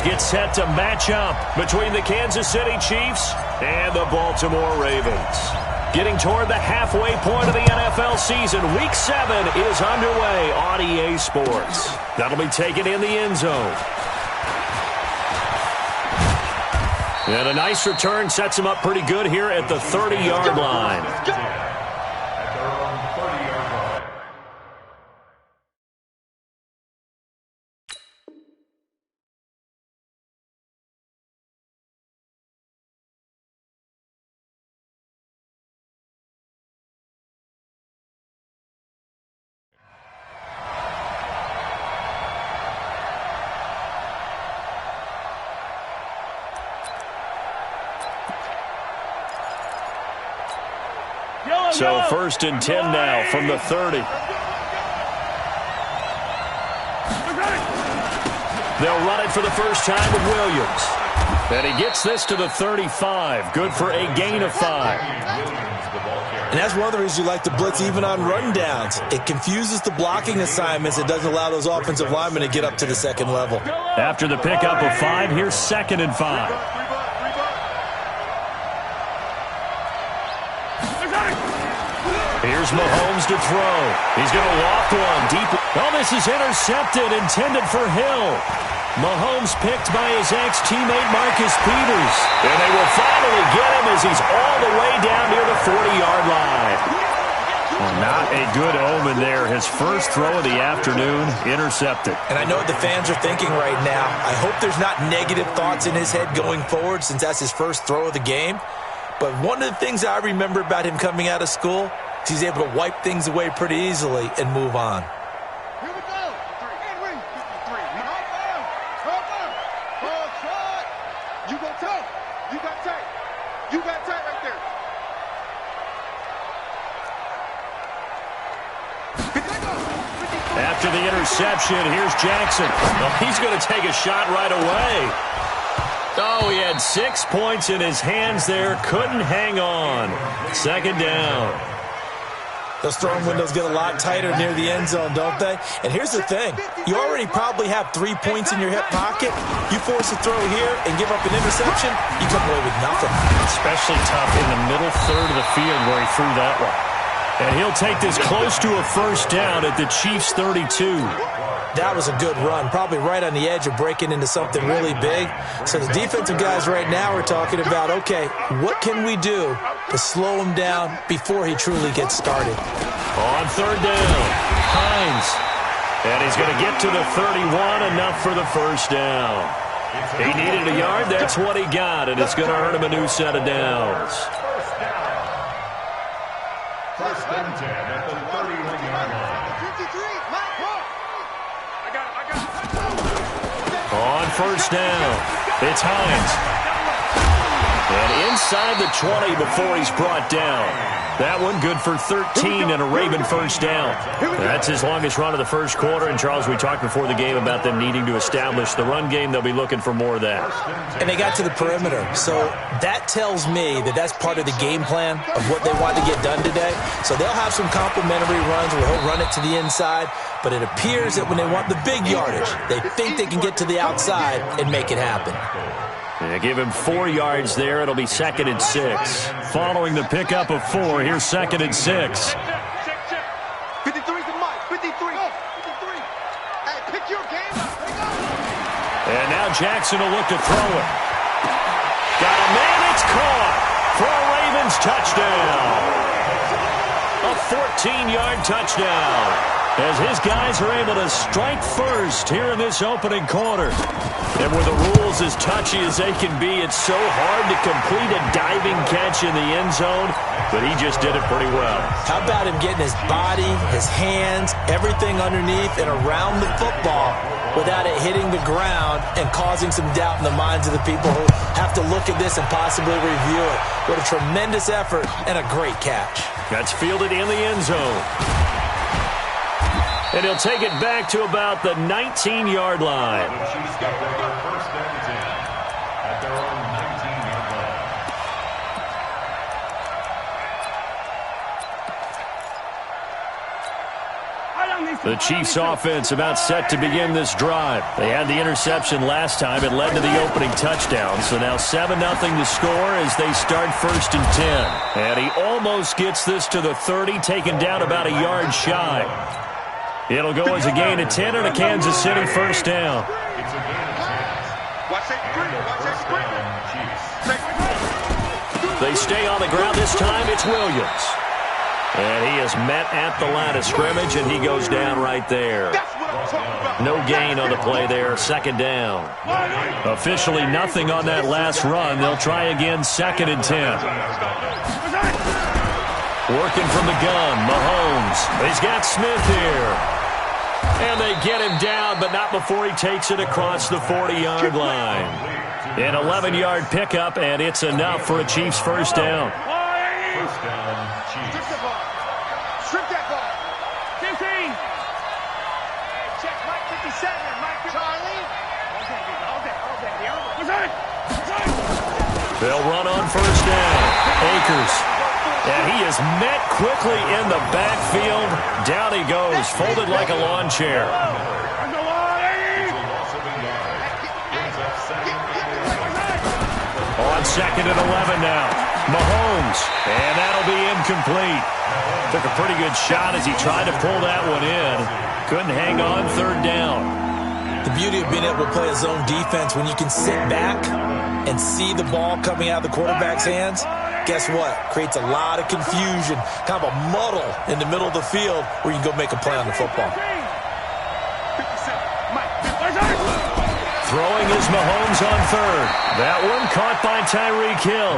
get set to match up between the Kansas City Chiefs and the Baltimore Ravens. Getting toward the halfway point of the NFL season, Week 7 is underway on EA Sports. That'll be taken in the end zone. And a nice return sets him up pretty good here at the 30-yard line. So 1st and 10 now from the 30. They'll run it for the first time with Williams. And he gets this to the 35. Good for a gain of 5. And that's one of the reasons you like to blitz even on rundowns. It confuses the blocking assignments. It doesn't allow those offensive linemen to get up to the second level. After the pickup of 5, here's 2nd and 5. Here's Mahomes to throw. He's going to loft one deep. Oh, this is intercepted, intended for Hill. Mahomes picked by his ex-teammate Marcus Peters. And they will finally get him as he's all the way down near the 40-yard line. Well, not a good omen there. His first throw of the afternoon, intercepted. And I know what the fans are thinking right now. I hope there's not negative thoughts in his head going forward since that's his first throw of the game. But one of the things I remember about him coming out of school, he's able to wipe things away pretty easily and move on. Here we go. You go tight. You got tight. You got tight right there. After the interception, here's Jackson. Well, he's going to take a shot right away. Oh, he had 6 points in his hands there. Couldn't hang on. 2nd down. Those throwing windows get a lot tighter near the end zone, don't they? And here's the thing. You already probably have 3 points in your hip pocket. You force a throw here and give up an interception, you come away with nothing. Especially tough in the middle third of the field where he threw that one. And he'll take this close to a first down at the Chiefs' 32. That was a good run, probably right on the edge of breaking into something really big. So the defensive guys right now are talking about, okay, what can we do to slow him down before he truly gets started? On 3rd down, Hines. And he's going to get to the 31, enough for the first down. He needed a yard, that's what he got, and it's going to earn him a new set of downs. 1st and 10 at the 31-yard line. 53, On 1st down, it's Hines. And inside the 20 before he's brought down. That one good for 13 and a Raven first down. That's his longest run of the first quarter. And, Charles, we talked before the game about them needing to establish the run game. They'll be looking for more of that. And they got to the perimeter. So that tells me that that's part of the game plan of what they want to get done today. So they'll have some complimentary runs where he'll run it to the inside. But it appears that when they want the big yardage, they think they can get to the outside and make it happen. Yeah, give him 4 yards there. It'll be 2nd and 6. Following the pickup of 4, here's 2nd and 6. 53's the mic. 53. 53. Hey, pick your game up. And now Jackson will look to throw it. Got a man. It's caught for a Ravens touchdown. A 14-yard touchdown. As his guys are able to strike first here in this opening quarter. And with the rules as touchy as they can be, it's so hard to complete a diving catch in the end zone, but he just did it pretty well. How about him getting his body, his hands, everything underneath and around the football without it hitting the ground and causing some doubt in the minds of the people who have to look at this and possibly review it. What a tremendous effort and a great catch. That's fielded in the end zone. And he'll take it back to about the 19-yard line. The Chiefs got their 1st and 10 at their own 19-yard line. I don't need The Chiefs offense about set to begin this drive. They had the interception last time. It led to the opening touchdown. So now 7-0 to score as they start 1st and 10. And he almost gets this to the 30, taken down about a yard shy. It'll go as a gain of 10 and a Kansas City first down. They stay on the ground. This time it's Williams. And he is met at the line of scrimmage, and he goes down right there. No gain on the play there, 2nd down. Officially nothing on that last run. They'll try again, 2nd and 10. Working from the gun, Mahomes. He's got Smith here. And they get him down, but not before he takes it across the 40-yard line. An 11-yard pickup, and it's enough for a Chiefs first down. First down, Chiefs. Strip that ball. 15. Check Mike 57. Mike Charlie. They'll run on first down. Akers. And he is met quickly in the backfield. Down he goes, folded like a lawn chair. On 2nd and 11 now. Mahomes. And that'll be incomplete. Took a pretty good shot as he tried to pull that one in. Couldn't hang on, 3rd down. The beauty of being able to play a zone defense, when you can sit back and see the ball coming out of the quarterback's hands, guess what? Creates a lot of confusion, kind of a muddle in the middle of the field where you can go make a play on the football. Throwing is Mahomes on 3rd. That one caught by Tyreek Hill.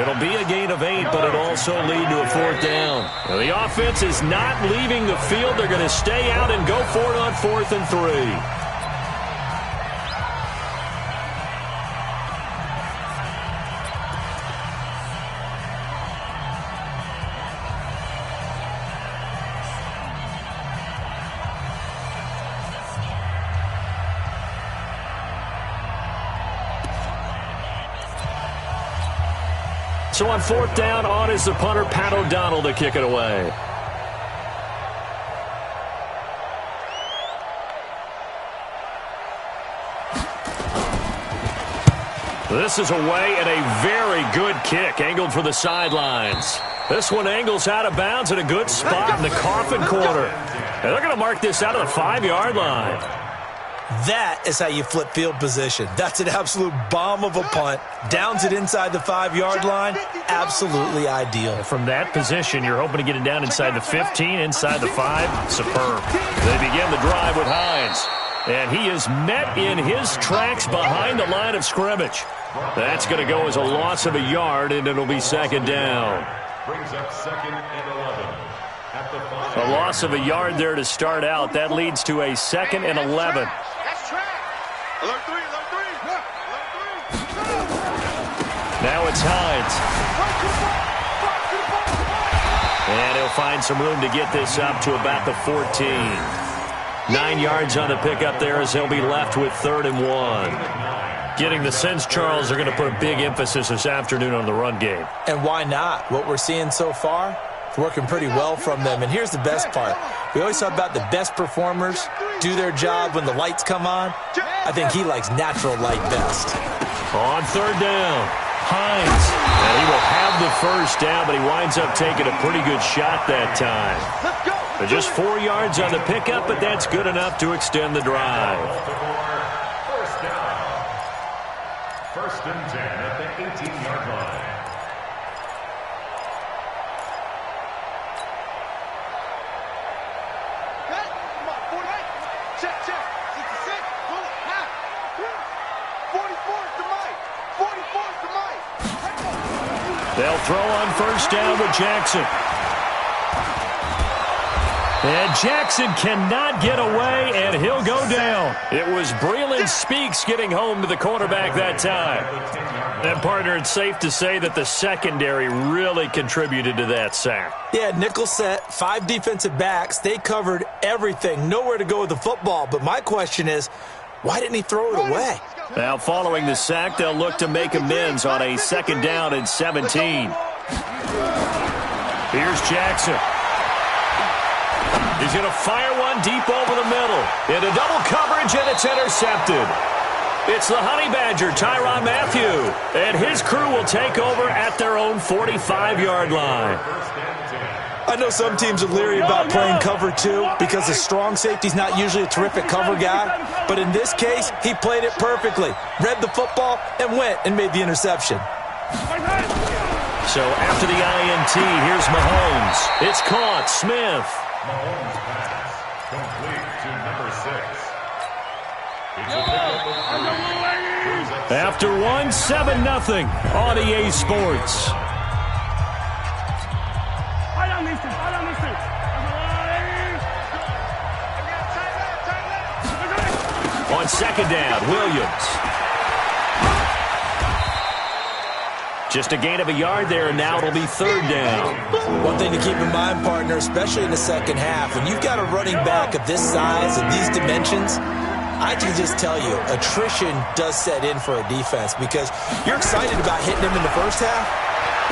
It'll be a gain of 8, but it'll also lead to a 4th down. Now, the offense is not leaving the field. They're going to stay out and go for it on 4th and 3. So on 4th down, on is the punter, Pat O'Donnell, to kick it away. This is away and a very good kick, angled for the sidelines. This one angles out of bounds at a good spot in the coffin corner. And they're going to mark this out of the 5-yard line. That is how you flip field position. That's an absolute bomb of a punt. Downs it inside the 5-yard line. Absolutely ideal. From that position, you're hoping to get it down inside the 15, inside the 5. Superb. They begin the drive with Hines. And he is met in his tracks behind the line of scrimmage. That's going to go as a loss of a yard, and it'll be 2nd down. Brings up 2nd and 11. A loss of a yard there to start out. That leads to a 2nd and 11. Alert 3. Now it's Hines. And he'll find some room to get this up to about the 14. 9 yards on the pickup there as he'll be left with 3rd and 1. Getting the sense, Charles, are going to put a big emphasis this afternoon on the run game. And why not? What we're seeing so far, it's working pretty well from them. And here's the best part. We always talk about the best performers do their job when the lights come on. I think he likes natural light best. On 3rd down, Hines. And he will have the first down, but he winds up taking a pretty good shot that time. But just 4 yards on the pickup, but that's good enough to extend the drive. First down. 1st and 10 at the 18-yard line. Check. 66. Half. 44 to Mike. 44 to Mike. They'll throw on first down with Jackson. And Jackson cannot get away, and he'll go down. It was Breland Speaks getting home to the quarterback that time. And, partner, it's safe to say that the secondary really contributed to that sack. Yeah, nickel set, 5 defensive backs. They covered everything. Nowhere to go with the football. But my question is, why didn't he throw it away? Now, following the sack, they'll look to make amends on a 2nd down and 17. Here's Jackson. He's going to fire one deep over the middle. Into double coverage, and it's intercepted. It's the Honey Badger, Tyrann Mathieu, and his crew will take over at their own 45-yard line. I know some teams are leery about playing cover 2 because the strong safety's not usually a terrific cover guy. But in this case, he played it perfectly, read the football, and went and made the interception. So after the INT, here's Mahomes. It's caught. Smith. Mahomes pass. Complete to number 6. It's a After 7-0 on EA Sports. On second down, Williams. Just a gain of a yard there, and now it'll be third down. One thing to keep in mind, partner, especially in the second half, when you've got a running back of this size and these dimensions, I can just tell you, attrition does set in for a defense because you're excited about hitting him in the first half.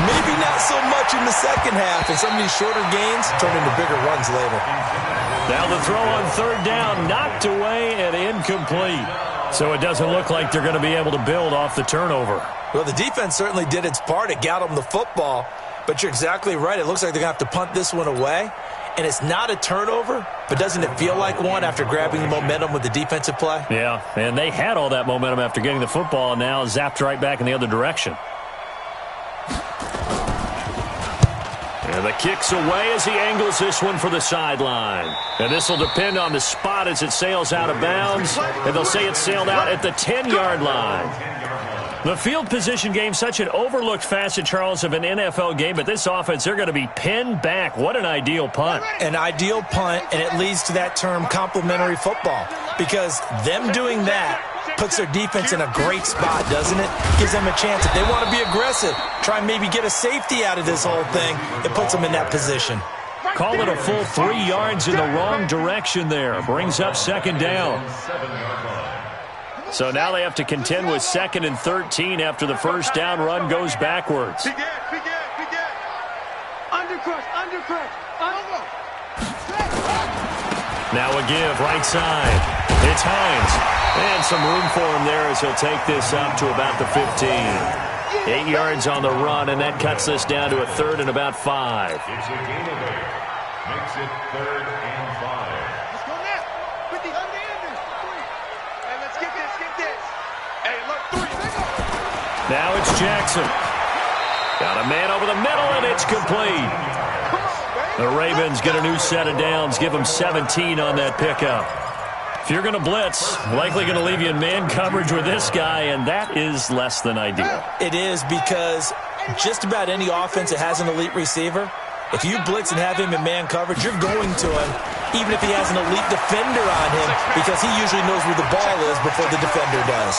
Maybe not so much in the second half, and some of these shorter gains turn into bigger runs later. Now the throw on third down, knocked away and incomplete. So it doesn't look like they're going to be able to build off the turnover. Well, the defense certainly did its part. It got them the football, but you're exactly right. It looks like they're going to have to punt this one away. And it's not a turnover, but doesn't it feel like one after grabbing the momentum with the defensive play? Yeah, and they had all that momentum after getting the football, and now zapped right back in the other direction. And the kick's away as he angles this one for the sideline. And this will depend on the spot as it sails out of bounds. And they'll say it sailed out at the 10-yard line. The field position game, such an overlooked facet, Charles, of an NFL game. But this offense, they're going to be pinned back. What an ideal punt. An ideal punt, and it leads to that term complementary football. Because them doing that puts their defense in a great spot, doesn't it? Gives them a chance. If they want to be aggressive, try and maybe get a safety out of this whole thing, it puts them in that position. Call it a full 3 yards in the wrong direction there. Brings up second down. So now they have to contend with 2nd and 13 after the first down run goes backwards. Now a give, right side. It's Hines. And some room for him there as he'll take this up to about the 15. 8 yards on the run, and that cuts this down to a 3rd and about 5. It's a gain of 8. Makes it 3rd and 5. Let's go now. 50 under Andrews. 3. Hey, let's get this, get this. Hey, look, 3. Let's go. Now it's Jackson. Got a man over the middle, and it's complete. The Ravens get a new set of downs, give them 17 on that pickup. If you're going to blitz, likely going to leave you in man coverage with this guy, and that is less than ideal. It is because just about any offense that has an elite receiver, if you blitz and have him in man coverage, you're going to him, even if he has an elite defender on him, because he usually knows where the ball is before the defender does.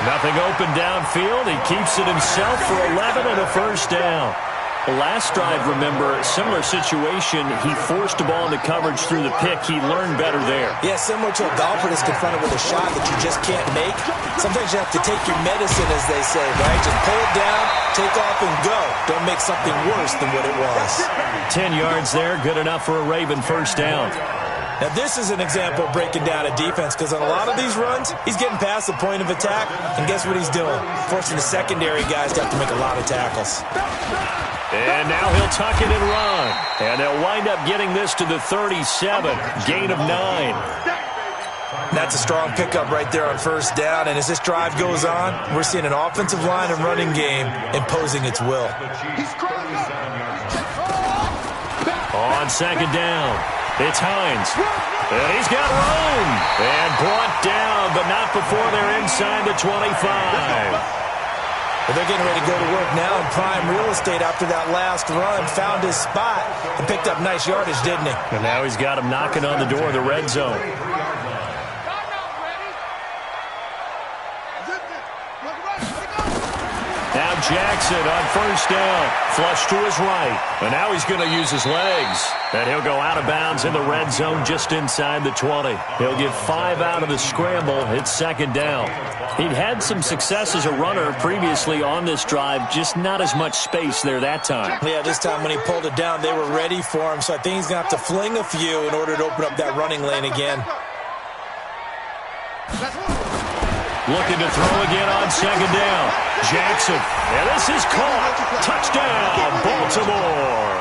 Nothing open downfield. He keeps it himself for 11 and a first down. The last drive, remember, similar situation. He forced the ball into coverage through the pick. He learned better there. Yeah, similar to a golfer that's confronted with a shot that you just can't make. Sometimes you have to take your medicine, as they say, right? Just pull it down, take off, and go. Don't make something worse than what it was. 10 yards there, good enough for a Raven first down. Now, this is an example of breaking down a defense because on a lot of these runs, he's getting past the point of attack, and guess what he's doing? Forcing the secondary guys to have to make a lot of tackles. And now he'll tuck it and run. And they'll wind up getting this to the 37, gain of 9. That's a strong pickup right there on first down, and as this drive goes on, we're seeing an offensive line and running game imposing its will. On second down, it's Hines. And he's got room. And brought down, but not before they're inside the 25. Well, they're getting ready to go to work now in prime real estate after that last run. Found his spot and picked up nice yardage, didn't he? And now he's got him knocking on the door of the red zone. Now Jackson on first down. Flush to his right. And now he's going to use his legs. And he'll go out of bounds in the red zone just inside the 20. He'll get 5 out of the scramble. It's second down. He'd had some success as a runner previously on this drive, just not as much space there that time. Yeah, this time when he pulled it down, they were ready for him. So I think he's going to have to fling a few in order to open up that running lane again. Looking to throw again on second down. Jackson. And this is caught. Touchdown, Baltimore.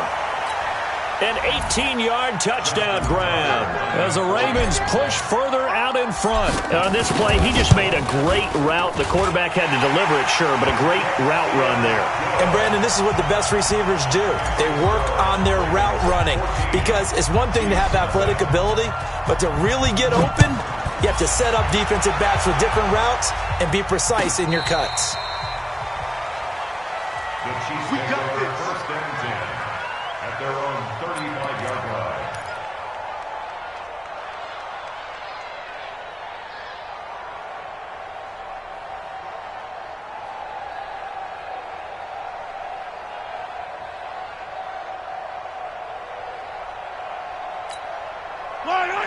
An 18-yard touchdown grab as the Ravens push further out in front. On this play, he just made a great route. The quarterback had to deliver it, sure, but a great route run there. And, Brandon, this is what the best receivers do. They work on their route running because it's one thing to have athletic ability, but to really get open, you have to set up defensive backs with different routes and be precise in your cuts. The Chiefs We got go this. first and 10 at their own 35-yard line.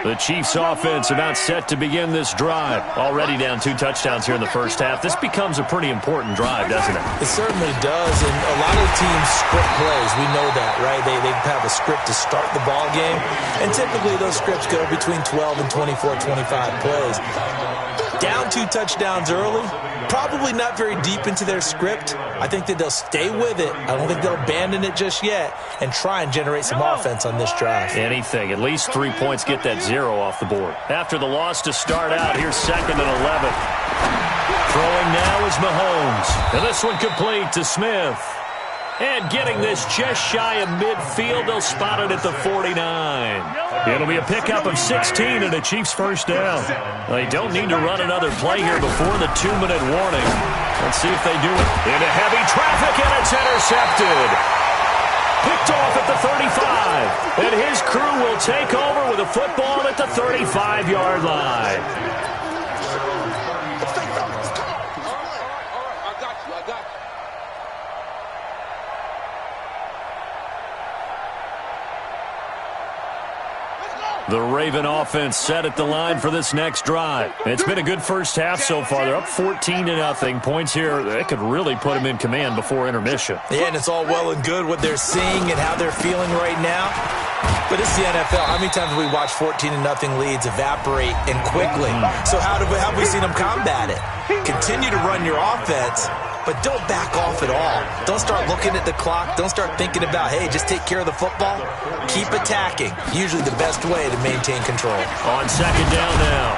The Chiefs offense about set to begin this drive. Already down 2 touchdowns here in the first half. This becomes a pretty important drive, doesn't it? It certainly does, and a lot of teams script plays. We know that, right? They have a script to start the ball game, and typically those scripts go between 12 and 24, 25 plays. Down 2 touchdowns early, probably not very deep into their script. I think that they'll stay with it. I don't think they'll abandon it just yet and try and generate some offense on this drive. Anything. At least 3 points, get that 0 off the board. After the loss to start out, here's 2nd and 11. Throwing now is Mahomes. And this one complete to Smith. And getting this just shy of midfield, they'll spot it at the 49. It'll be a pickup of 16 and a Chiefs first down. They don't need to run another play here before the 2-minute warning. Let's see if they do it. Into heavy traffic, and it's intercepted. Picked off at the 35. And his crew will take over with a football at the 35-yard line. The Raven offense set at the line for this next drive. It's been a good first half so far. They're up 14-0. Points here, that could really put them in command before intermission. Yeah, and it's all well and good what they're seeing and how they're feeling right now. But it's the NFL. How many times have we watched 14-0 leads evaporate and quickly? So how have we seen them combat it? Continue to run your offense, but don't back off at all. Don't start looking at the clock. Don't start thinking about, hey, just take care of the football. Keep attacking. Usually the best way to maintain control. On second down now.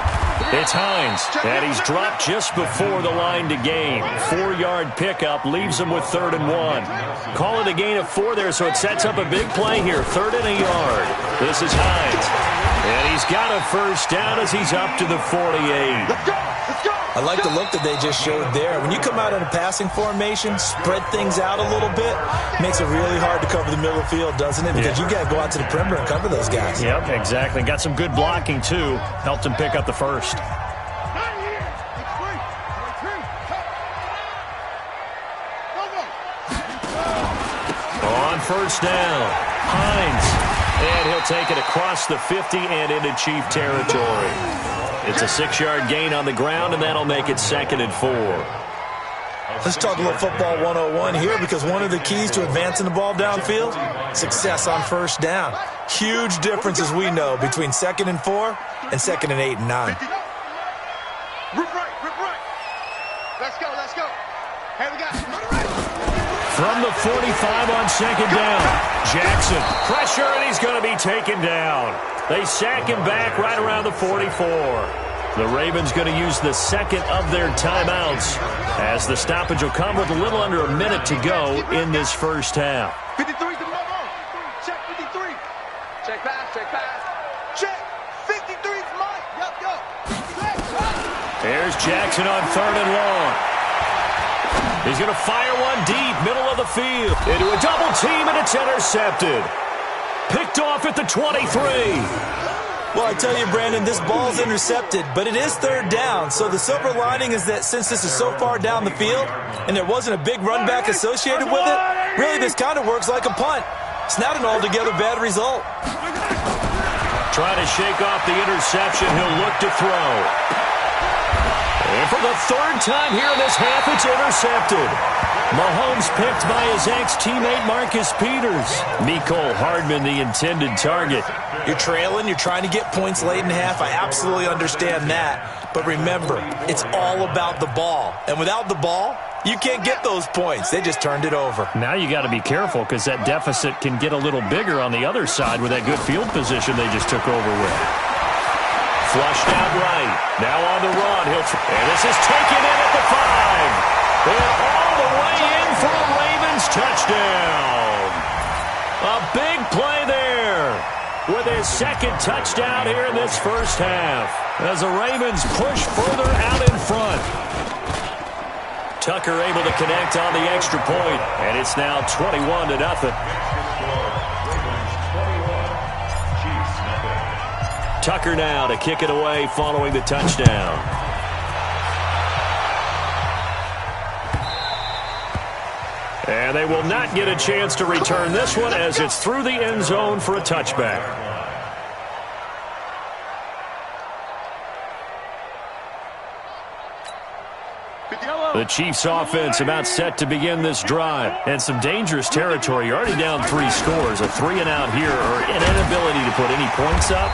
It's Hines, and he's dropped just before the line to gain. 4-yard pickup leaves him with 3rd and 1. Call it a gain of 4 there, so it sets up a big play here. 3rd and a yard. This is Hines, and he's got a first down as he's up to the 48. Let's go! Let's go! I like the look that they just showed there. When you come out in a passing formation, spread things out a little bit, makes it really hard to cover the middle of the field, doesn't it? Because you got to go out to the perimeter and cover those guys. Yep, exactly. Got some good blocking, too. Helped him pick up the first. On first down, Hines. And he'll take it across the 50 and into Chief territory. It's a 6-yard gain on the ground, and that'll make it 2nd and 4. Let's talk a little football 101 here, because one of the keys to advancing the ball downfield, success on first down. Huge difference, as we know, between 2nd and 4 and 2nd and 8 and 9. Rip right, rip right. Let's go, let's go. Hey, we got From the 45 on second down, Jackson, pressure, and he's going to be taken down. They sack him back right around the 44. The Ravens going to use the second of their timeouts as the stoppage will come with a little under a minute to go in this first half. 53's the ball. Check 53. Check pass, check pass. Check. 53's mine. Yep, go. There's Jackson on 3rd and long. He's going to fire one deep, middle of the field. Into a double team, and it's intercepted. Picked off at the 23. Well, I tell you, Brandon, this ball's intercepted, but it is third down. So the silver lining is that since this is so far down the field and there wasn't a big run back associated with it, really this kind of works like a punt. It's not an altogether bad result. Trying to shake off the interception. He'll look to throw. And for the third time here in this half, it's intercepted. Mahomes picked by his ex-teammate Marcus Peters. Mecole Hardman, the intended target. You're trailing, you're trying to get points late in half. I absolutely understand that. But remember, it's all about the ball. And without the ball, you can't get those points. They just turned it over. Now you got to be careful because that deficit can get a little bigger on the other side with that good field position they just took over with. Flushed out right. Now on the run. And this is taken in at the 5. And all the way in for a Ravens touchdown. A big play there with his second touchdown here in this first half as the Ravens push further out in front. Tucker able to connect on the extra point, and it's now 21-0. Tucker now to kick it away following the touchdown. And they will not get a chance to return this one as it's through the end zone for a touchback. The Chiefs offense about set to begin this drive. And some dangerous territory. You're already down 3 scores. A 3-and-out here or an inability to put any points up.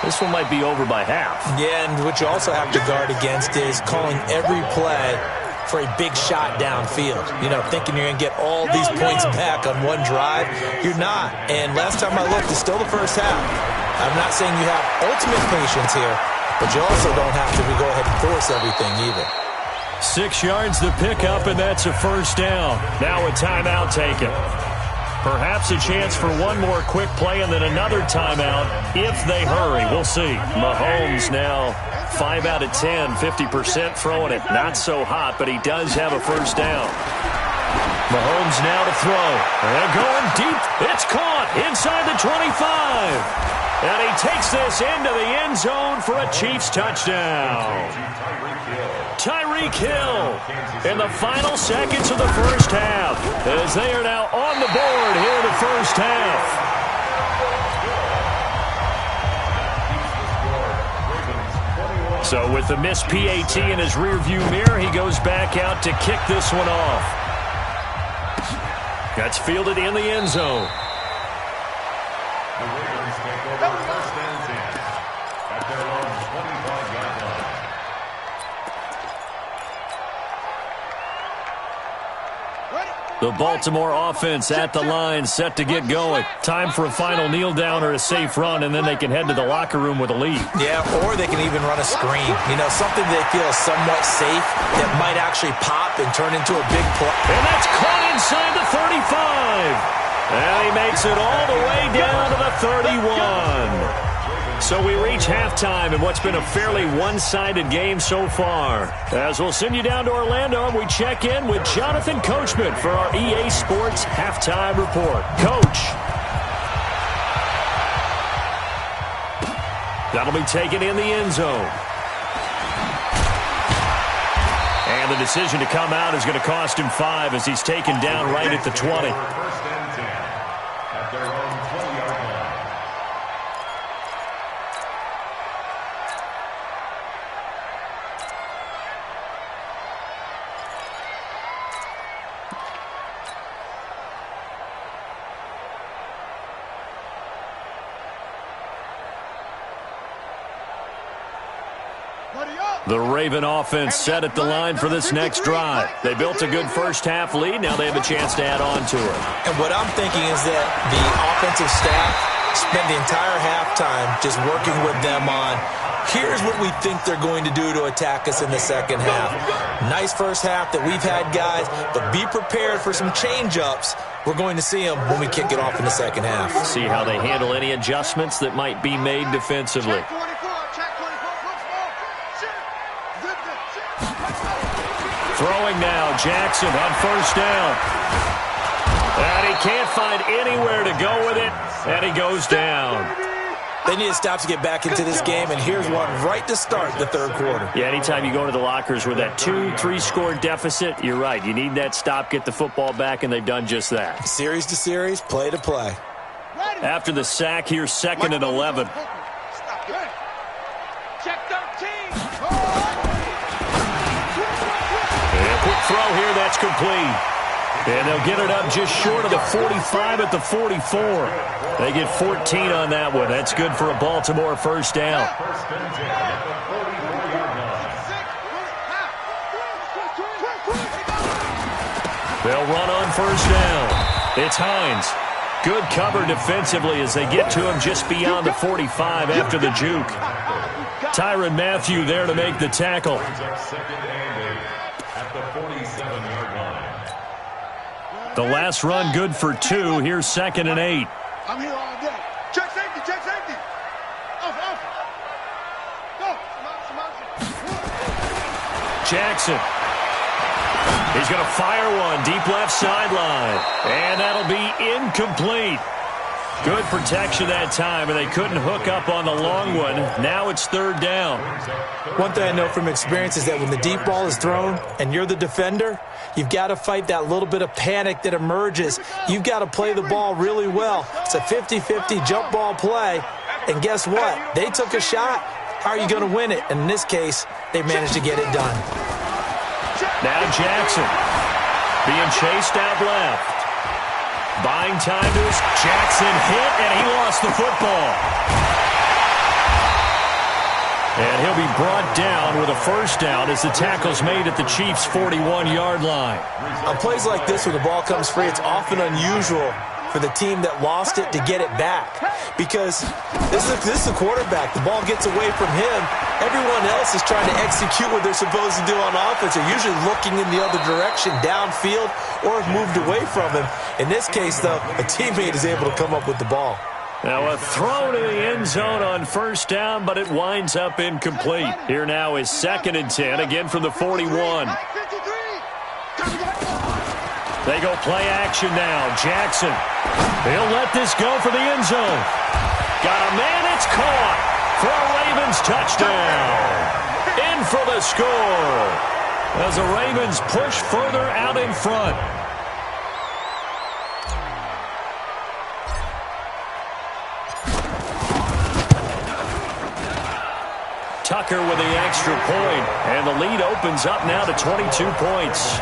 This one might be over by half. Yeah, and what you also have to guard against is calling every play for a big shot downfield. You know, thinking you're going to get all these points back on one drive. You're not. And last time I looked, it's still the first half. I'm not saying you have ultimate patience here, but you also don't have to go ahead and force everything either. 6 yards to pick up, and that's a first down. Now a timeout taken. Perhaps a chance for one more quick play and then another timeout if they hurry. We'll see. Mahomes now 5 out of 10, 50% throwing it. Not so hot, but he does have a first down. Mahomes now to throw. And going deep. It's caught inside the 25. And he takes this into the end zone for a Chiefs touchdown. Tyreek Hill in the final seconds of the first half as they are now on the board here in the first half. So with the missed PAT in his rearview mirror, he goes back out to kick this one off. That's fielded in the end zone. The Ravens take over first and 10 at their own 25-yard line. The Baltimore offense at the line, set to get going. Time for a final kneel down or a safe run, and then they can head to the locker room with a lead. Yeah, or they can even run a screen. You know, something they feel is somewhat safe that might actually pop and turn into a big play. And that's caught inside the 35. And he makes it all the way down to the 31. So we reach halftime in what's been a fairly one-sided game so far. As we'll send you down to Orlando, and we check in with Jonathan Coachman for our EA Sports Halftime Report. Coach. That'll be taken in the end zone. And the decision to come out is going to cost him 5 as he's taken down right at the 20. First and 10 at their own 20-yard line. The Raven offense set at the line for this next drive. They built a good first-half lead. Now they have a chance to add on to it. And what I'm thinking is that the offensive staff spent the entire halftime just working with them on, here's what we think they're going to do to attack us in the second half. Nice first half that we've had, guys, but be prepared for some change-ups. We're going to see them when we kick it off in the second half. See how they handle any adjustments that might be made defensively. Throwing now, Jackson on first down. And he can't find anywhere to go with it, and he goes down. They need a stop to get back into this game, and here's one right to start the third quarter. Yeah, anytime you go to the lockers with that 2-3 score deficit, you're right. You need that stop, get the football back, and they've done just that. Series to series, play to play. After the sack, here's 2nd and 11. Check 13. And a quick throw here, that's complete. And they'll get it up just short of the 45 at the 44. They get 14 on that one. That's good for a Baltimore first down. They'll run on first down. It's Hines. Good cover defensively as they get to him just beyond the 45 after the juke. Tyrann Mathieu there to make the tackle. The last run good for 2. Here's 2nd and 8. I'm here all day. Check safety, check safety. Off. Go. Jackson. He's going to fire one deep left sideline. And that'll be incomplete. Good protection that time, and they couldn't hook up on the long one. Now it's 3rd down. One thing I know from experience is that when the deep ball is thrown and you're the defender, you've got to fight that little bit of panic that emerges. You've got to play the ball really well. It's a 50-50 jump ball play, and guess what? They took a shot. How are you going to win it? And in this case, they managed to get it done. Now Jackson being chased out left. Buying time to his Jackson hit, and he lost the football. And he'll be brought down with a first down as the tackle's made at the Chiefs' 41-yard line. On plays like this where the ball comes free, it's often unusual for the team that lost it to get it back. Because this is the quarterback. The ball gets away from him. Everyone else is trying to execute what they're supposed to do on offense. They're usually looking in the other direction, downfield, or have moved away from him. In this case, though, a teammate is able to come up with the ball. Now a throw to the end zone on first down, but it winds up incomplete. Here now is 2nd and 10, again from the 41. They go play action now. Jackson. He'll let this go for the end zone. Got a man. It's caught for a Ravens touchdown. In for the score as the Ravens push further out in front. Tucker with the extra point, and the lead opens up now to 22 points.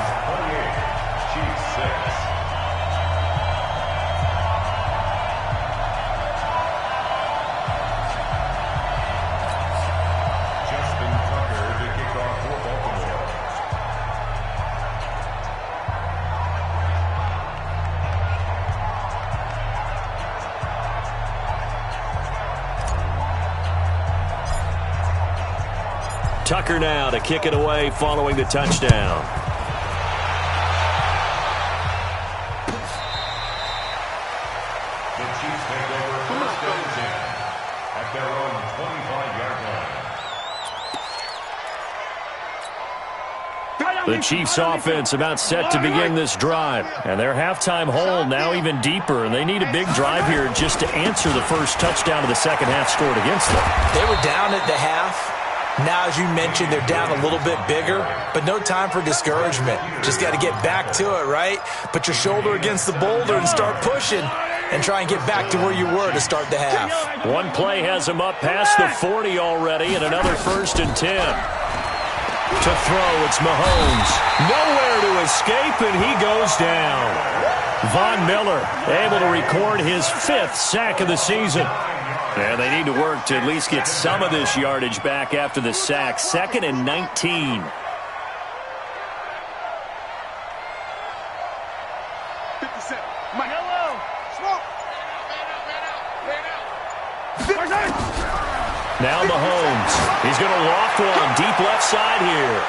Tucker now to kick it away following the touchdown. The Chiefs take over first and 10 at their own 25-yard line. The Chiefs offense about set to begin this drive. And their halftime hole now even deeper. And they need a big drive here just to answer the first touchdown of the second half scored against them. They were down at the half. Now, as you mentioned, they're down a little bit bigger, but no time for discouragement. Just got to get back to it, right? Put your shoulder against the boulder and start pushing and try and get back to where you were to start the half. One play has them up past the 40 already, and another 1st and 10. To throw, it's Mahomes. Nowhere to escape, and he goes down. Von Miller able to record his 5th sack of the season. And they need to work to at least get some of this yardage back after the sack. 2nd and 19. Now Mahomes. He's going to loft one deep left side here.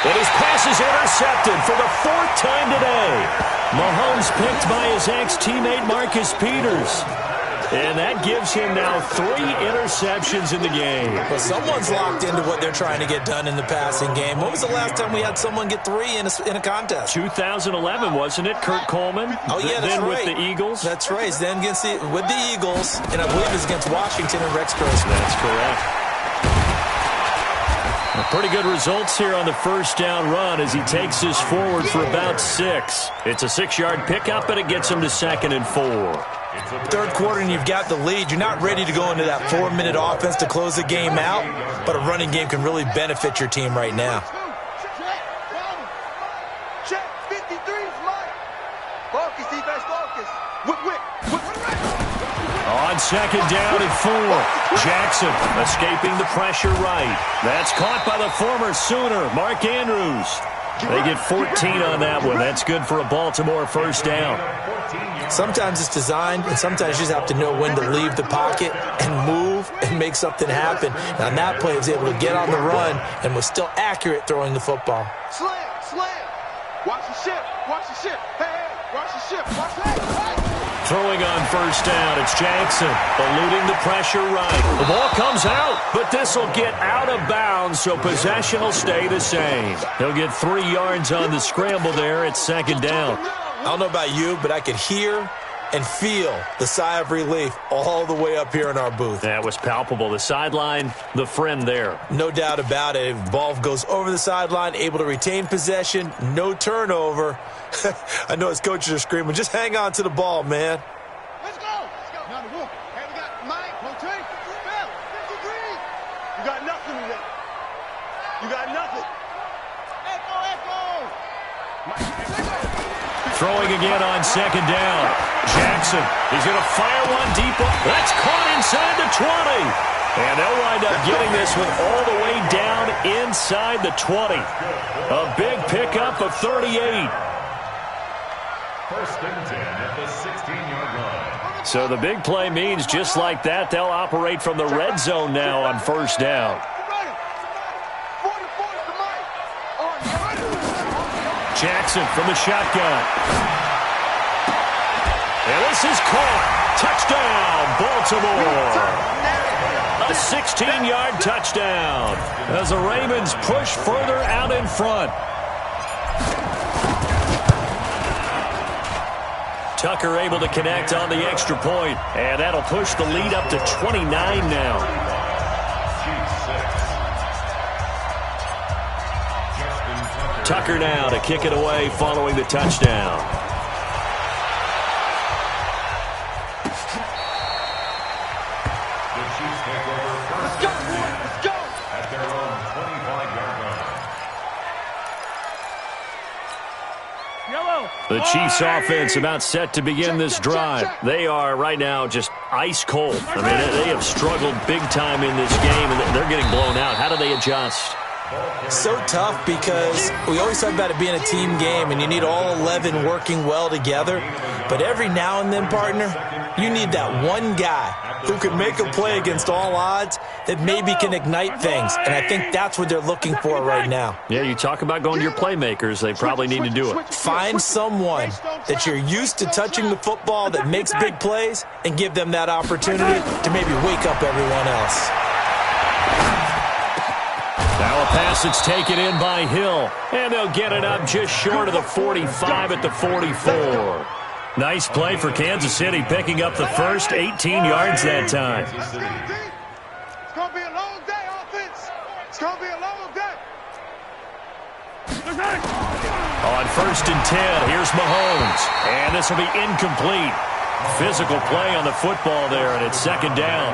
And his pass is intercepted for the 4th time today. Mahomes picked by his ex-teammate Marcus Peters. And that gives him now 3 interceptions in the game. Well, someone's locked into what they're trying to get done in the passing game. When was the last time we had someone get 3 in a contest? 2011, wasn't it? Kurt Coleman? Oh, yeah, that's then right. with the Eagles? That's right. Then with the Eagles, and I believe it's against Washington and Rex Grossman. That's correct. Pretty good results here on the first down run as he takes this forward for about 6. It's a 6-yard pickup, and it gets him to 2nd and 4. Third quarter, and you've got the lead. You're not ready to go into that 4-minute offense to close the game out, but a running game can really benefit your team right now. Check, 53 is mine. Focus, defense, focus. Whip. On 2nd down and 4. Jackson escaping the pressure right. That's caught by the former Sooner, Mark Andrews. They get 14 on that one. That's good for a Baltimore first down. Sometimes it's designed, and sometimes you just have to know when to leave the pocket and move and make something happen. And on that play, he was able to get on the run and was still accurate throwing the football. Slam. Watch the ship. Hey, watch the ship. Watch that. Throwing on first down, it's Jackson, eluding the pressure right. The ball comes out, but this will get out of bounds, so possession will stay the same. He'll get 3 yards on the scramble there at 2nd down. I don't know about you, but I could hear and feel the sigh of relief all the way up here in our booth. That was palpable. The sideline, the friend there. No doubt about it. The ball goes over the sideline, able to retain possession, no turnover. I know his coaches are screaming, just hang on to the ball, man. Let's go. Now the hook. Hey, we got Mike, Coach. Phil, 53. You got nothing today. You got nothing. Echo. Throwing again on 2nd down. Jackson, he's going to fire one deep. That's caught inside the 20. And they'll wind up getting this one all the way down inside the 20. A big pickup of 38. First and 10 at the 16-yard line. So the big play means just like that, they'll operate from the red zone now on first down. Jackson from the shotgun. And this is caught. Touchdown, Baltimore. A 16-yard touchdown as the Ravens push further out in front. Tucker able to connect on the extra point, and that'll push the lead up to 29 now. Tucker now to kick it away following the touchdown. The Chiefs take over first and 10 at their own 25-yard line. The Chiefs offense about set to begin this drive. They are right now just ice cold. I mean, they have struggled big time in this game, and they're getting blown out. How do they adjust? So tough because we always talk about it being a team game and you need all 11 working well together. But every now and then, partner, you need that one guy who can make a play against all odds that maybe can ignite things. And I think that's what they're looking for right now. Yeah, you talk about going to your playmakers. They probably need to do it. Find someone that you're used to touching the football that makes big plays and give them that opportunity to maybe wake up everyone else. Now a pass that's taken in by Hill, and they'll get it up just short of the 45 at the 44. Nice play for Kansas City, picking up the first 18 yards that time. It's going to be a long day, offense. It's going to be a long day. On first and 10, here's Mahomes, and this will be incomplete. Physical play on the football there, and it's 2nd down.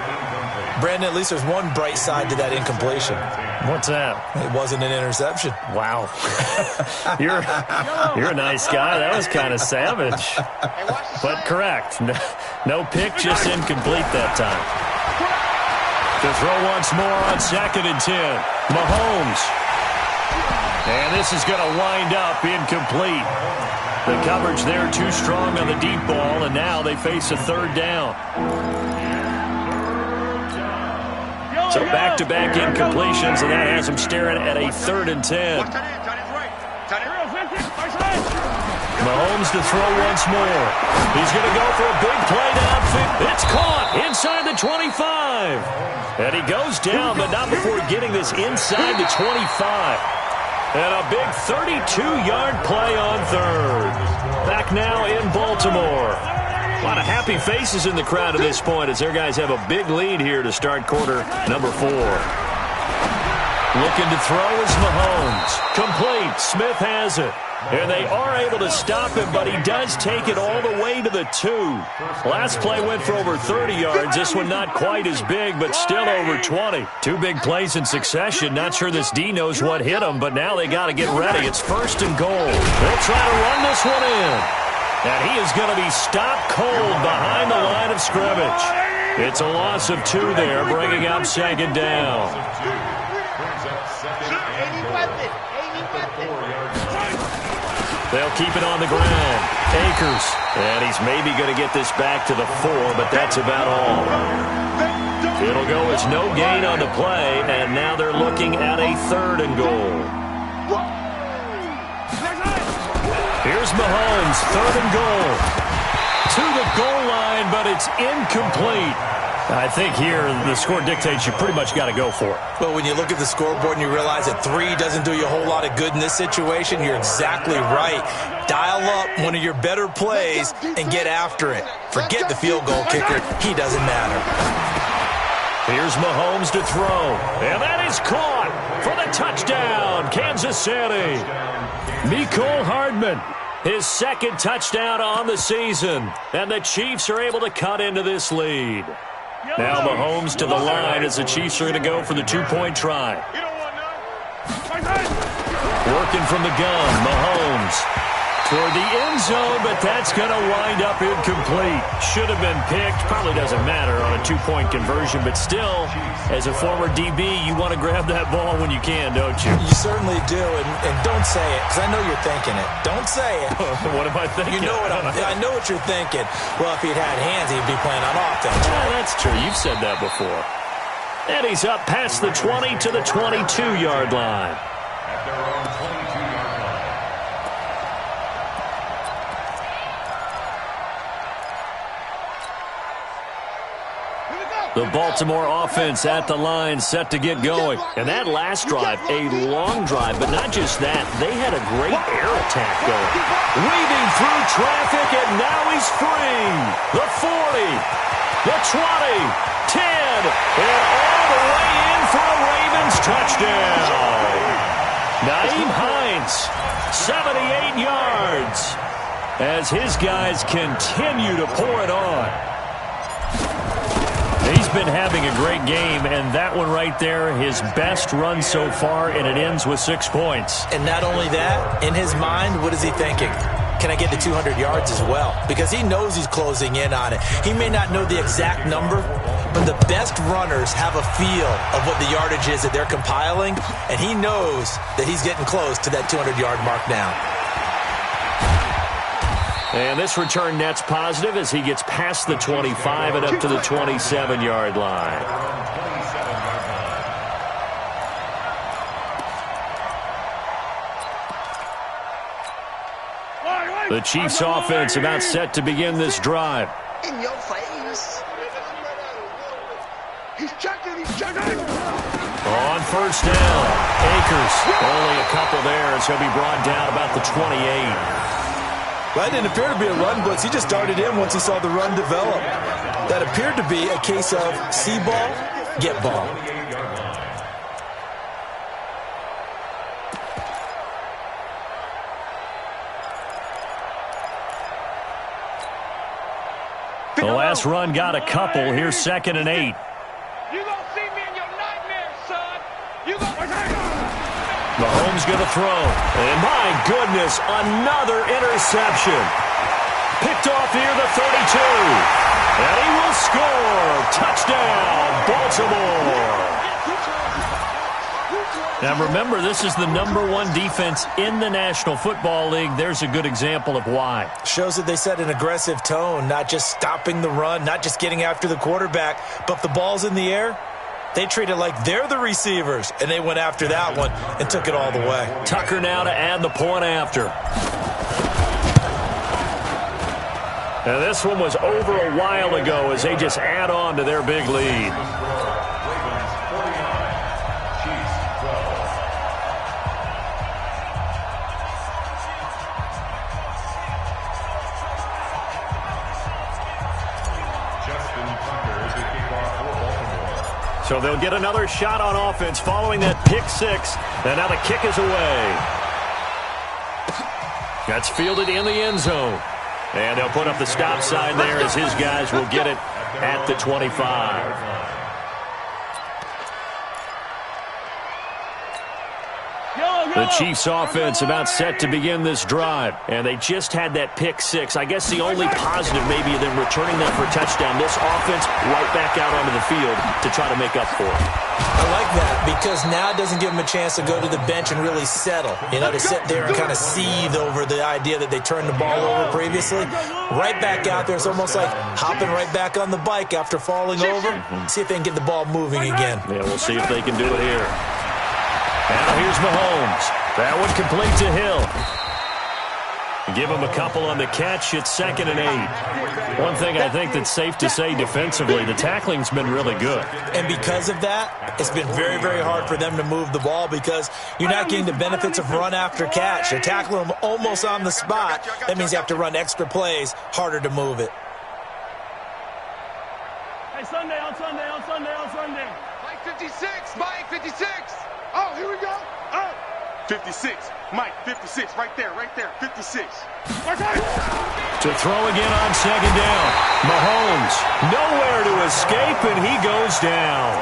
Brandon, at least there's one bright side to that incompletion. What's that? It wasn't an interception. Wow. You're a nice guy. That was kind of savage. But correct. No pick, just incomplete that time. To throw once more on 2nd and 10. Mahomes. And this is going to wind up incomplete. The coverage there too strong on the deep ball, and now they face a 3rd down. So back-to-back incompletions, and that has them staring at a 3rd and 10. Mahomes to throw once more. He's going to go for a big play downfield. It's caught inside the 25. And he goes down, but not before getting this inside the 25. And a big 32-yard play on third. Back now in Baltimore. A lot of happy faces in the crowd at this point as their guys have a big lead here to start quarter number 4. Looking to throw is Mahomes. Complete. Smith has it. And they are able to stop him, but he does take it all the way to the 2. Last play went for over 30 yards. This one not quite as big, but still over 20. 2 big plays in succession. Not sure this D knows what hit him, but now they got to get ready. It's 1st and goal. They'll try to run this one in. And he is going to be stopped cold behind the line of scrimmage. It's a loss of 2 there, bringing up 2nd down. They'll keep it on the ground. Akers. And he's maybe going to get this back to the 4, but that's about all. It'll go as no gain on the play, and now they're looking at a 3rd and goal. Here's Mahomes, 3rd and goal. To the goal line, but it's incomplete. I think here the score dictates you pretty much got to go for it. But when you look at the scoreboard and you realize that 3 doesn't do you a whole lot of good in this situation, you're exactly right. Dial up one of your better plays and get after it. Forget the field goal kicker. He doesn't matter. Here's Mahomes to throw. And that is caught for the touchdown, Kansas City. Mecole Hardman, his 2nd touchdown on the season. And the Chiefs are able to cut into this lead. Now Mahomes to the line as the Chiefs are going to go for the 2-point try. Working from the gun, Mahomes toward the end zone, but that's going to wind up incomplete. Should have been picked. Probably doesn't matter on a 2-point conversion, but still, as a former DB, you want to grab that ball when you can, don't you? You certainly do, and don't say it, because I know you're thinking it. Don't say it. What am I thinking? You know I know what you're thinking. Well, if he'd had hands, he'd be playing on offense. Yeah, that's true. You've said that before. And he's up past the 20 to the 22-yard line. At their own 22-yard line. The Baltimore offense at the line, set to get going. And that last drive, a long drive, but not just that. They had a great air attack going. Weaving through traffic, and now he's free. The 40, the 20, 10, and all the way in for a Ravens touchdown. Nyheim Hines, 78 yards, as his guys continue to pour it on. He's been having a great game, and that one right there, his best run so far, and it ends with 6 points. And not only that, in his mind, what is he thinking? Can I get to 200 yards as well? Because he knows he's closing in on it. He may not know the exact number, but the best runners have a feel of what the yardage is that they're compiling, and he knows that he's getting close to that 200-yard mark now. And this return net's positive as he gets past the 25 and up to the 27-yard line. The Chiefs offense about set to begin this drive. In your face. He's checking. On 1st down, Akers. Only a couple there as he'll be brought down about the 28. That didn't appear to be a run blitz. He just darted in once he saw the run develop. That appeared to be a case of see ball, get ball. The last run got a couple. Here's 2nd and 8. You gonna see me in your nightmares, son. You gonna... Mahomes going to throw. And my goodness, another interception. Picked off near the 32. And he will score. Touchdown, Baltimore. Now remember, this is the #1 defense in the National Football League. There's a good example of why. Shows that they set an aggressive tone, not just stopping the run, not just getting after the quarterback, but if the ball's in the air, they treat it like they're the receivers, and they went after that one and took it all the way. Tucker now to add the point after. And this one was over a while ago as they just add on to their big lead. Ravens 49, Chiefs 12. Justin Tucker is the kickoff for Baltimore. So they'll get another shot on offense following that pick six. And now the kick is away. That's fielded in the end zone. And they'll put up the stop sign there as his guys will get it at the 25. The Chiefs offense about set to begin this drive. And they just had that pick six. I guess the only positive maybe of them returning that for a touchdown. This offense right back out onto the field to try to make up for it. I like that because now it doesn't give them a chance to go to the bench and really settle. You know, to sit there and kind of seethe over the idea that they turned the ball over previously. Right back out there. It's almost like hopping right back on the bike after falling over. See if they can get the ball moving again. Yeah, we'll see if they can do it here. Now here's Mahomes. That one complete to Hill. Give him a couple on the catch. It's 2nd and 8. One thing I think that's safe to say defensively, the tackling's been really good. And because of that, it's been very, very hard for them to move the ball because you're not getting the benefits of run after catch. You're tackling them almost on the spot. That means you have to run extra plays, harder to move it. Hey, Sunday. Mike 56. Mike 56. Oh, here we go. Oh. 56. Mike, 56. Right there. 56. To throw again on 2nd down. Mahomes, nowhere to escape, and he goes down.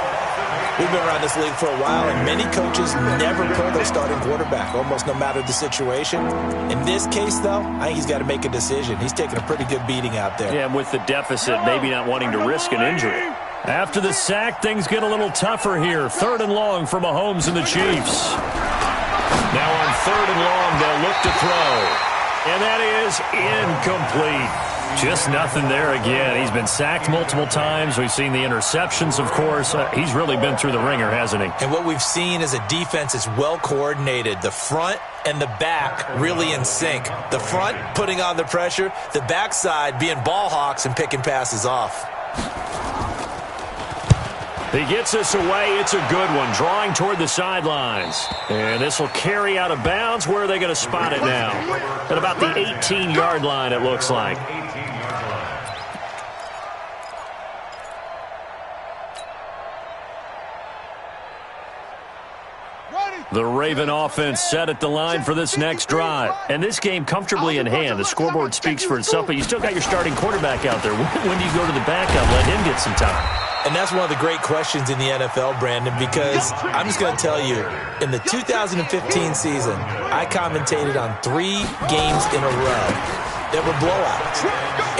We've been around this league for a while, and many coaches never pull their starting quarterback, almost no matter the situation. In this case, though, I think he's got to make a decision. He's taking a pretty good beating out there. Yeah, with the deficit, maybe not wanting to risk an injury. After the sack, things get a little tougher here. 3rd and long for Mahomes and the Chiefs. Now on 3rd and long, they'll look to throw. And that is incomplete. Just nothing there again. He's been sacked multiple times. We've seen the interceptions, of course. He's really been through the ringer, hasn't he? And what we've seen is a defense that's well coordinated. The front and the back really in sync. The front putting on the pressure. The backside being ball hawks and picking passes off. He gets this away. It's a good one. Drawing toward the sidelines. And this will carry out of bounds. Where are they going to spot it now? At about the 18-yard line, it looks like. The Raven offense set at the line for this next drive. And this game comfortably in hand. The scoreboard speaks for itself, but you still got your starting quarterback out there. When do you go to the backup? Let him get some time. And that's one of the great questions in the NFL, Brandon, because I'm just going to tell you, in the 2015 season, I commentated on 3 games in a row that were blowouts.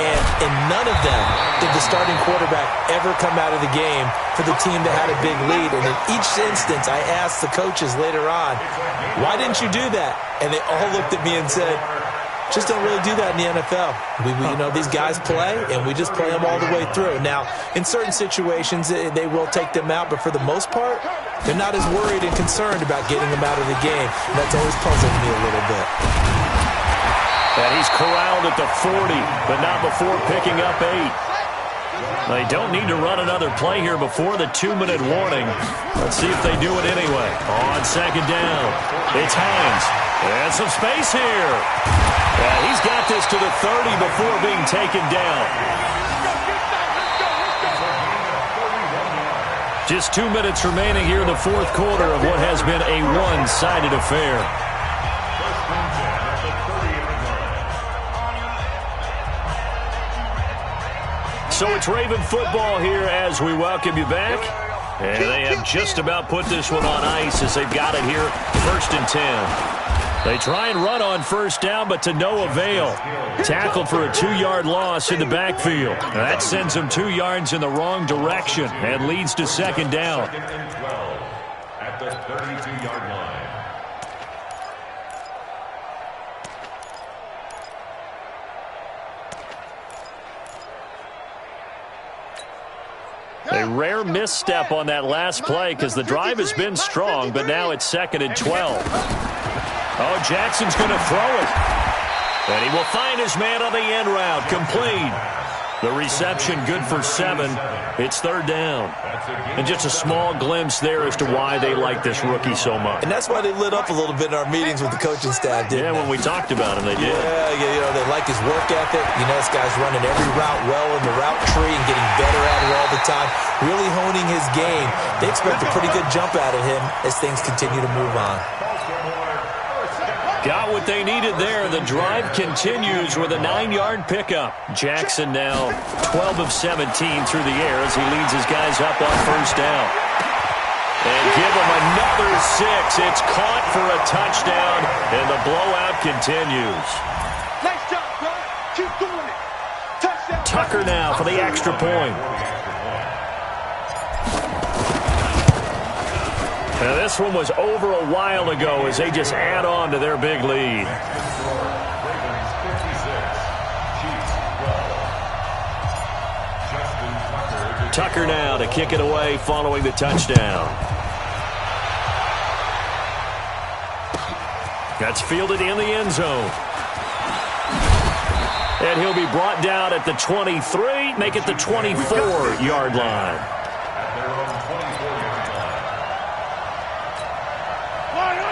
And in none of them did the starting quarterback ever come out of the game for the team that had a big lead. And in each instance, I asked the coaches later on, why didn't you do that? And they all looked at me and said, just don't really do that in the NFL. You know, these guys play, and we just play them all the way through. Now, in certain situations, they will take them out, but for the most part, they're not as worried and concerned about getting them out of the game. And that's always puzzled me a little bit. And he's corralled at the 40, but not before picking up 8. They don't need to run another play here before the 2-minute warning. Let's see if they do it anyway. On 2nd down, it's Hines. And some space here. Yeah, he's got this to the 30 before being taken down. Just 2 minutes remaining here in the 4th quarter of what has been a one-sided affair. So it's Raven football here as we welcome you back. And they have just about put this one on ice as they've got it here, 1st and 10. They try and run on 1st down, but to no avail. Tackled for a 2-yard loss in the backfield. That sends them 2 yards in the wrong direction and leads to 2nd down. 2nd and 12 at the 32-yard line. A rare misstep on that last play because the drive has been strong, but now it's 2nd and 12. Oh, Jackson's going to throw it. And he will find his man on the end route. Complete. The reception good for 7. It's third down. And just a small glimpse there as to why they like this rookie so much. And that's why they lit up a little bit in our meetings with the coaching staff, didn't they? When we talked about him, they did. Yeah, they like his work ethic. This guy's running every route well in the route tree and getting better at it all the time, really honing his game. They expect a pretty good jump out of him as things continue to move on. Got what they needed there. The drive continues with a 9-yard pickup. Jackson now 12 of 17 through the air as he leads his guys up on first down. And give him another 6. It's caught for a touchdown, and the blowout continues. Nice job, bro. Keep doing it. Touchdown. Tucker now for the extra point. Now this one was over a while ago as they just add on to their big lead. Tucker now to kick it away following the touchdown. That's fielded in the end zone. And he'll be brought down at the 23, make it the 24-yard line.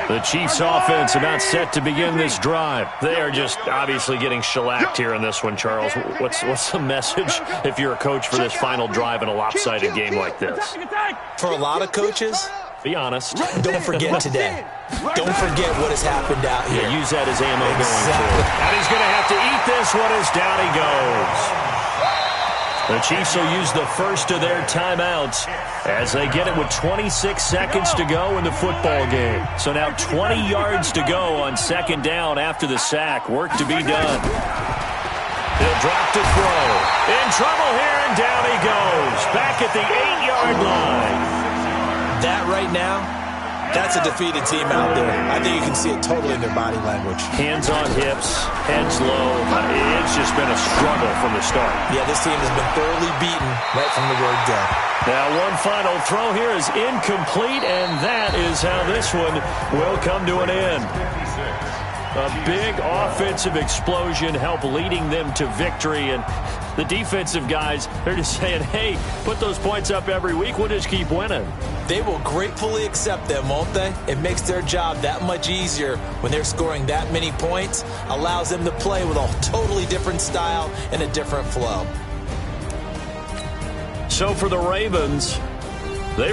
The Chiefs offense about set to begin this drive. They are just obviously getting shellacked here in this one, Charles. What's the message if you're a coach for this final drive in a lopsided game like this? For a lot of coaches, be honest. Don't forget today. Don't forget what has happened out here. Use that as ammo going forward. And he's going to have to eat this one as down he goes. The Chiefs will use the first of their timeouts as they get it with 26 seconds to go in the football game. So now 20 yards to go on second down after the sack. Work to be done. He'll drop to throw. In trouble here, and down he goes. Back at the 8-yard line. That right now, that's a defeated team out there. I think you can see it totally in their body language. Hands on hips, heads low. It's just been a struggle from the start. Yeah, this team has been thoroughly beaten right from the word go. Now one final throw here is incomplete, and that is how this one will come to an end. A big offensive explosion helped leading them to victory, and the defensive guys, they're just saying, hey, put those points up every week, we'll just keep winning. They will gratefully accept them, won't they? It makes their job that much easier when they're scoring that many points, allows them to play with a totally different style and a different flow. So for the Ravens, they